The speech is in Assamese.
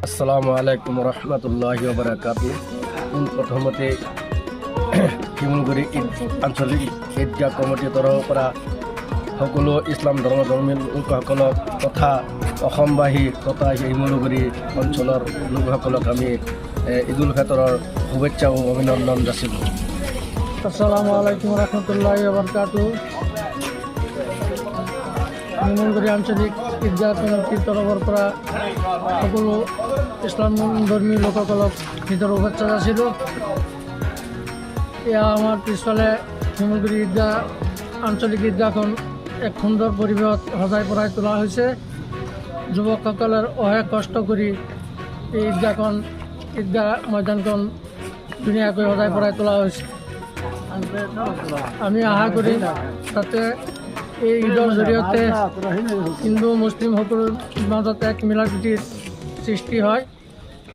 আসসালামু আলাইকুম ৰহমতুল্লাহি ওয়া বাৰাকাতুহু। প্ৰথমতে শিমলুগুৰি আঞ্চলিক ঈদগাহ কমিটিৰ তৰফৰ পৰা সকলো ইছলাম ধৰ্মাৱলম্বী লোকসকলক তথা অসমবাসী তথা শিমলুগুৰি অঞ্চলৰ লোকসকলক আমি ঈদুল ফিতৰৰ শুভেচ্ছা ও অভিনন্দন যাচিলোঁ। আসসালামু আলাইকুম ৰহমতুল্লাহি ওয়া বাৰাকাতুহু। শিমলুগুৰি আঞ্চলিক ঈদগাহ কমিটিৰ তৰফৰ পৰা সকলো ইছলাম ধৰ্মী লোকসকলক ঈদৰ শুভেচ্ছা যাচিলোঁ। এয়া আমাৰ পিছফালে শিমলুগুৰি ঈদগাহ আঞ্চলিক ঈদগাহখন এক সুন্দৰ পৰিৱেশত সজাই পৰাই তোলা হৈছে। যুৱকসকলৰ অশেষ কষ্ট কৰি এই ঈদগাহ ময়দানখন ধুনীয়াকৈ সজাই পৰাই তোলা হৈছে। আমি আশা কৰিম তাতে এই ঈদৰ জৰিয়তে হিন্দু মুছলিম সকলৰ মাজত এক মিলা প্ৰীতিৰ সৃষ্টি হয়।